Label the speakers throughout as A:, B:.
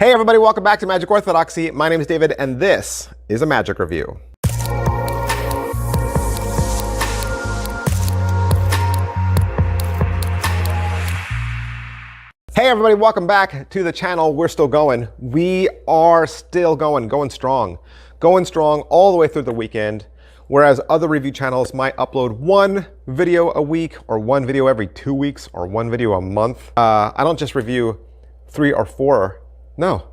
A: Hey everybody, welcome back to Magic Orthodoxy. My name is David and this is a magic review. Hey everybody, welcome back to the channel. We're still going. We are still going strong. Going strong all the way through the weekend. Whereas other review channels might upload one video a week or one video every 2 weeks or one video a month. I don't just review 3 or 4. No.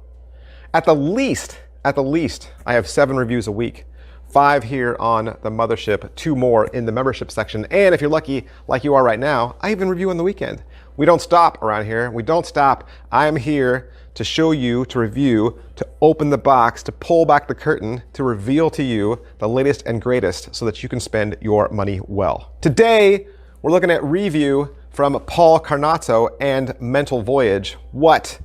A: At the least, I have 7 reviews a week. 5 here on the mothership, 2 more in the membership section. And if you're lucky, like you are right now, I even review on the weekend. We don't stop around here. We don't stop. I am here to show you, to review, to open the box, to pull back the curtain, to reveal to you the latest and greatest so that you can spend your money well. Today, we're looking at review from Paul Carnazzo and Mental Voyage. What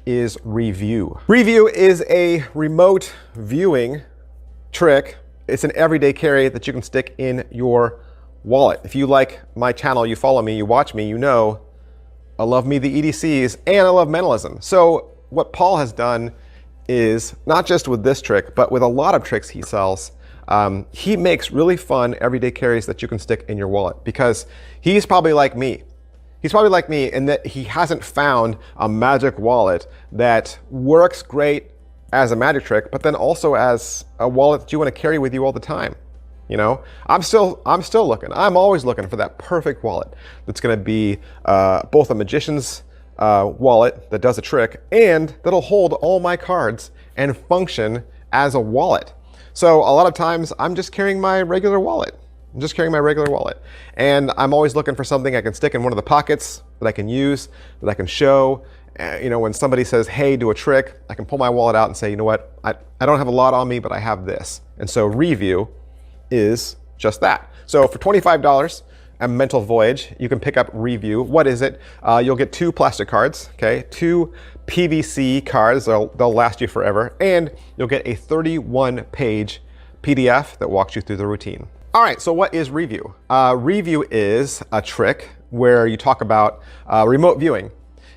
A: is review? Review is a remote viewing trick. It's an everyday carry that you can stick in your wallet. If you like my channel, you follow me, you watch me, you know I love me the EDCs and I love mentalism. So what Paul has done is, not just with this trick, but with a lot of tricks he sells, he makes really fun everyday carries that you can stick in your wallet, because he's probably like me. He's probably like me in that he hasn't found a magic wallet that works great as a magic trick, but then also as a wallet that you want to carry with you all the time. You know, I'm still looking. I'm always looking for that perfect wallet that's going to be both a magician's wallet that does a trick and that'll hold all my cards and function as a wallet. So a lot of times I'm just carrying my regular wallet. And I'm always looking for something I can stick in one of the pockets that I can use, that I can show. You know, when somebody says, hey, do a trick, I can pull my wallet out and say, you know what, I don't have a lot on me, but I have this. And so review is just that. So for $25 at Mental Voyage, you can pick up review. What is it? You'll get 2 plastic cards, okay? 2 PVC cards, they'll last you forever. And you'll get a 31-page PDF that walks you through the routine. All right, so what is review? Review is a trick where you talk about remote viewing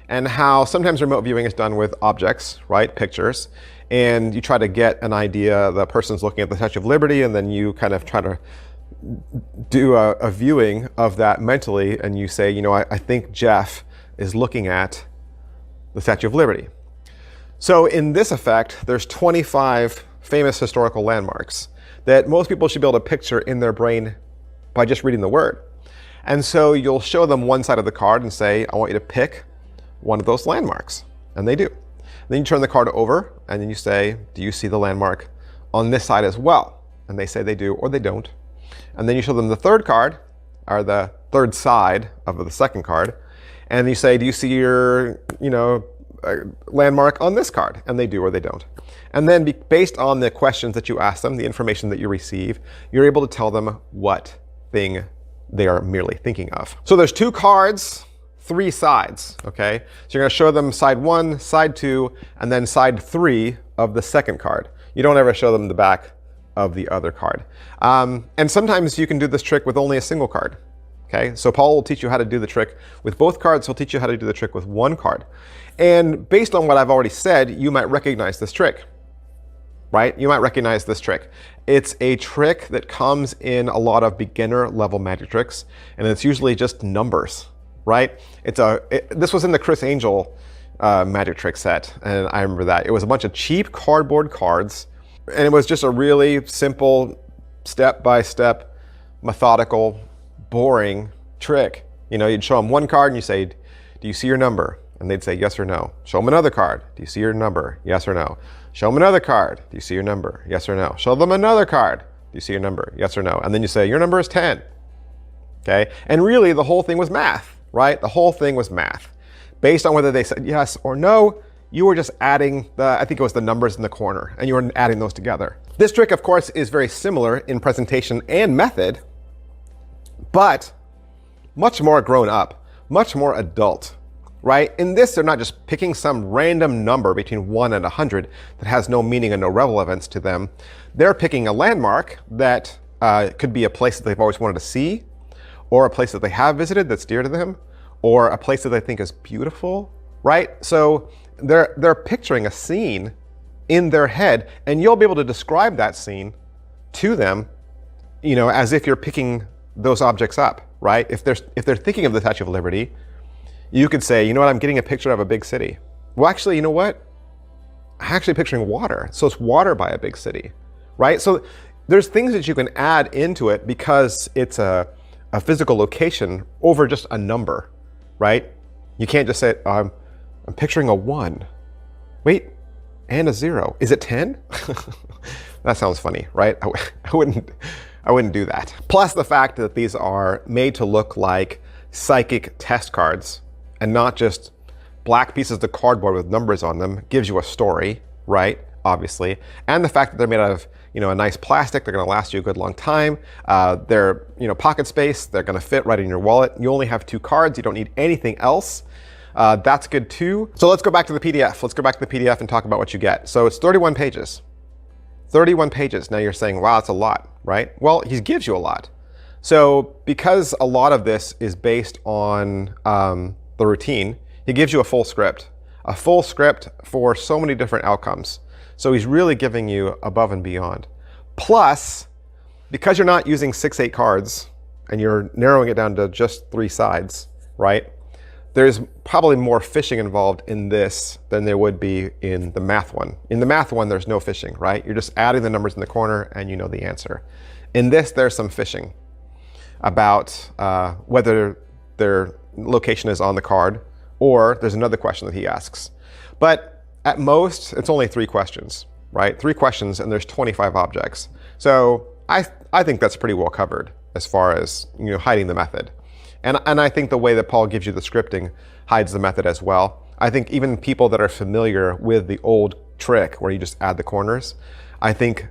A: and how sometimes remote viewing is done with objects, right? Pictures. And you try to get an idea, the person's looking at the Statue of Liberty, and then you kind of try to do a viewing of that mentally, and you say, you know, I think Jeff is looking at the Statue of Liberty. So in this effect, there's 25 famous historical landmarks that most people should be able to picture in their brain by just reading the word. And so you'll show them one side of the card and say, I want you to pick one of those landmarks. And they do. Then you turn the card over and then you say, do you see the landmark on this side as well? And they say they do or they don't. And then you show them the third card, or the third side of the second card. And you say, do you see your, landmark on this card? And they do or they don't. And then based on the questions that you ask them, the information that you receive, you're able to tell them what thing they are merely thinking of. So there's 2 cards, 3 sides, okay? So you're going to show them side 1, side 2, and then side 3 of the second card. You don't ever show them the back of the other card. And sometimes you can do this trick with only a single card, okay? So Paul will teach you how to do the trick with both cards. He'll teach you how to do the trick with 1 card. And based on what I've already said, you might recognize this trick, right? You might recognize this trick. It's a trick that comes in a lot of beginner level magic tricks, and it's usually just numbers. Right? This was in the Chris Angel magic trick set, and I remember that. It was a bunch of cheap cardboard cards, and it was just a really simple, step-by-step, methodical, boring trick. You know, you'd show them 1 card and you say, do you see your number? And they'd say yes or no. Show them another card. Do you see your number? Yes or no. Show them another card. Do you see your number? Yes or no. Show them another card. Do you see your number? Yes or no. And then you say, your number is 10. Okay? And really, the whole thing was math. Right? The whole thing was math. Based on whether they said yes or no, you were just adding I think it was the numbers in the corner, and you were adding those together. This trick, of course, is very similar in presentation and method, but much more grown up, much more adult, right? In this, they're not just picking some random number between 1 and 100 that has no meaning and no relevance to them. They're picking a landmark that could be a place that they've always wanted to see, or a place that they have visited that's dear to them, or a place that they think is beautiful, right? So they're picturing a scene in their head, and you'll be able to describe that scene to them, as if you're picking those objects up, right? If they're thinking of the Statue of Liberty, you could say, I'm getting a picture of a big city. Well, actually, you know what? I'm actually picturing water. So it's water by a big city, right? So there's things that you can add into it because it's a physical location over just a number, right? You can't just say, I'm picturing a 1. Wait, and a 0. Is it 10? That sounds funny, right? I wouldn't do that. Plus the fact that these are made to look like psychic test cards and not just black pieces of cardboard with numbers on them gives you a story, right? Obviously. And the fact that they're made out of, a nice plastic, they're going to last you a good long time. They're, pocket space, they're going to fit right in your wallet. You only have 2 cards, you don't need anything else. That's good too. So let's go back to the PDF. Let's go back to the PDF and talk about what you get. So it's 31 pages. 31 pages. Now you're saying, wow, that's a lot, right? Well, he gives you a lot. So because a lot of this is based on the routine, he gives you a full script for so many different outcomes. So he's really giving you above and beyond. Plus, because you're not using 6-8 cards and you're narrowing it down to just 3 sides, right? There's probably more fishing involved in this than there would be in the math one. In the math one, there's no fishing, right? You're just adding the numbers in the corner and you know the answer. In this, there's some fishing about whether their location is on the card, or there's another question that he asks. But at most, it's only 3 questions, right? 3 questions and there's 25 objects. So I think that's pretty well covered as far as hiding the method. And I think the way that Paul gives you the scripting hides the method as well. I think even people that are familiar with the old trick where you just add the corners, I think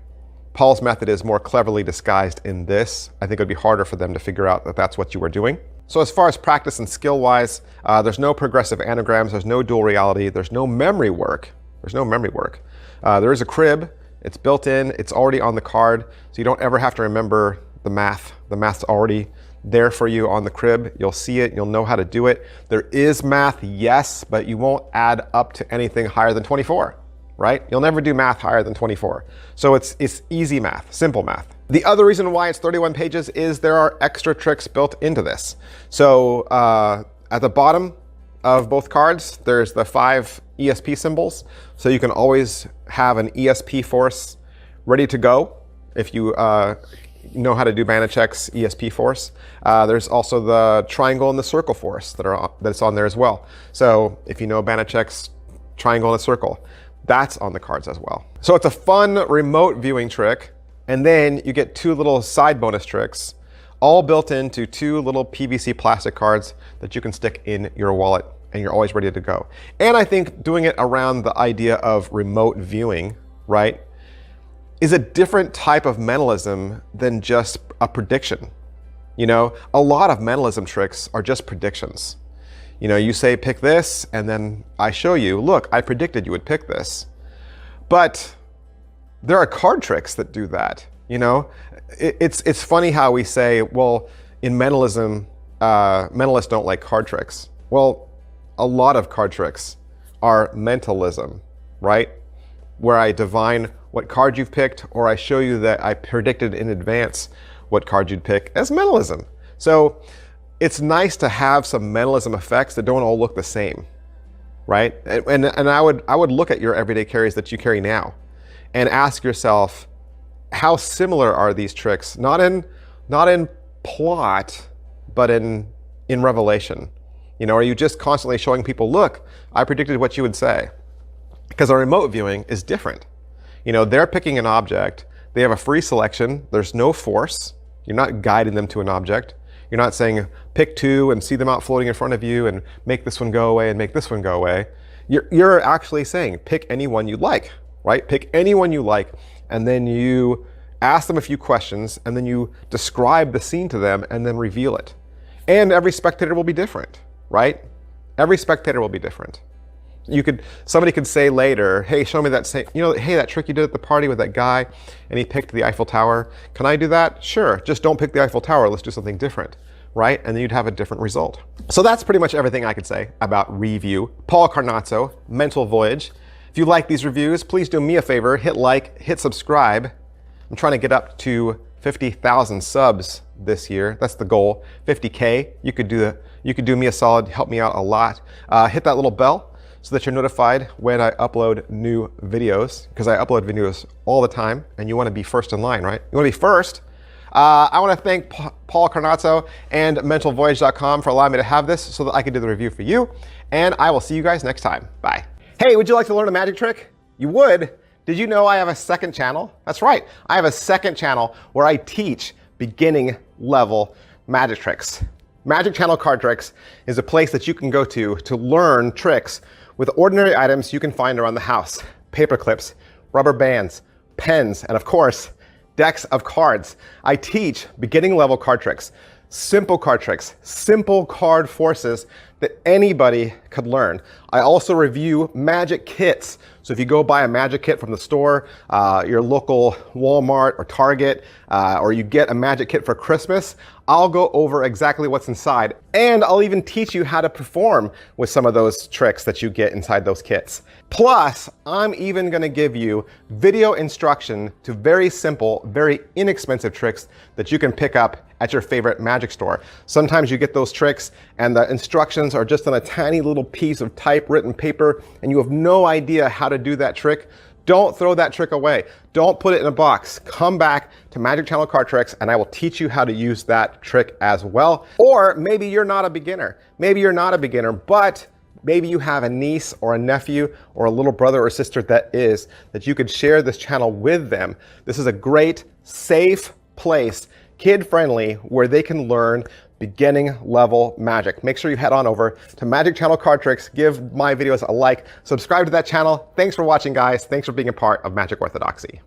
A: Paul's method is more cleverly disguised in this. I think it would be harder for them to figure out that that's what you were doing. So as far as practice and skill-wise, there's no progressive anagrams, there's no dual reality, there's no memory work. There is a crib, it's built in, it's already on the card, so you don't ever have to remember the math. The math's already there for you on the crib. You'll see it, you'll know how to do it. There is math, yes, but you won't add up to anything higher than 24, right? You'll never do math higher than 24. So it's easy math, simple math. The other reason why it's 31 pages is there are extra tricks built into this. So at the bottom of both cards, there's the 5 ESP symbols. So you can always have an ESP force ready to go if you know how to do Banachek's ESP force. There's also the triangle and the circle force that's on there as well. So if you know Banachek's triangle and a circle, that's on the cards as well. So it's a fun remote viewing trick. And then you get 2 little side bonus tricks, all built into 2 little PVC plastic cards that you can stick in your wallet, and you're always ready to go. And I think doing it around the idea of remote viewing, right, is a different type of mentalism than just a prediction. A lot of mentalism tricks are just predictions. You say, pick this, and then I show you, look, I predicted you would pick this. But there are card tricks that do that, It's funny how we say, well, in mentalism, mentalists don't like card tricks. Well, a lot of card tricks are mentalism, right? Where I divine what card you've picked, or I show you that I predicted in advance what card you'd pick as mentalism. So it's nice to have some mentalism effects that don't all look the same, right? And I would look at your everyday carries that you carry now and ask yourself, how similar are these tricks? Not in plot, but in revelation. Are you just constantly showing people, look, I predicted what you would say? Because a remote viewing is different. They're picking an object, they have a free selection, there's no force, you're not guiding them to an object. You're not saying, pick 2 and see them out floating in front of you and make this one go away and make this one go away. You're actually saying, pick any one you like. Right? Pick anyone you like, and then you ask them a few questions, and then you describe the scene to them, and then reveal it. And every spectator will be different, right? Every spectator will be different. Somebody could say later, hey, show me that same, hey, that trick you did at the party with that guy, and he picked the Eiffel Tower. Can I do that? Sure, just don't pick the Eiffel Tower, let's do something different, right? And then you'd have a different result. So that's pretty much everything I could say about review. Paul Carnazzo, Mental Voyage. If you like these reviews, please do me a favor, hit like, hit subscribe. I'm trying to get up to 50,000 subs this year. That's the goal. 50K. You could do me a solid, help me out a lot. Hit that little bell so that you're notified when I upload new videos, because I upload videos all the time, and you want to be first in line, right? You want to be first. I want to thank Paul Carnazzo and mentalvoyage.com for allowing me to have this so that I can do the review for you. And I will see you guys next time. Bye. Hey, would you like to learn a magic trick? You would? Did you know I have a second channel? That's right. I have a second channel where I teach beginning level magic tricks. Magic Channel Card Tricks is a place that you can go to learn tricks with ordinary items you can find around the house. Paper clips, rubber bands, pens, and of course, decks of cards. I teach beginning level card tricks, simple card tricks, simple card forces that anybody could learn. I also review magic kits. So if you go buy a magic kit from the store, your local Walmart or Target, or you get a magic kit for Christmas, I'll go over exactly what's inside. And I'll even teach you how to perform with some of those tricks that you get inside those kits. Plus, I'm even gonna give you video instruction to very simple, very inexpensive tricks that you can pick up at your favorite magic store. Sometimes you get those tricks and the instructions are just on a tiny little piece of typewritten paper and you have no idea how to do that trick. Don't throw that trick away. Don't put it in a box. Come back to Magic Channel Card Tricks and I will teach you how to use that trick as well. Or maybe you're not a beginner. Maybe you're not a beginner, but maybe you have a niece or a nephew or a little brother or sister that you could share this channel with them. This is a great, safe place, kid-friendly, where they can learn beginning level magic. Make sure you head on over to Magic Channel Card Tricks, give my videos a like, subscribe to that channel. Thanks for watching, guys. Thanks for being a part of Magic Orthodoxy.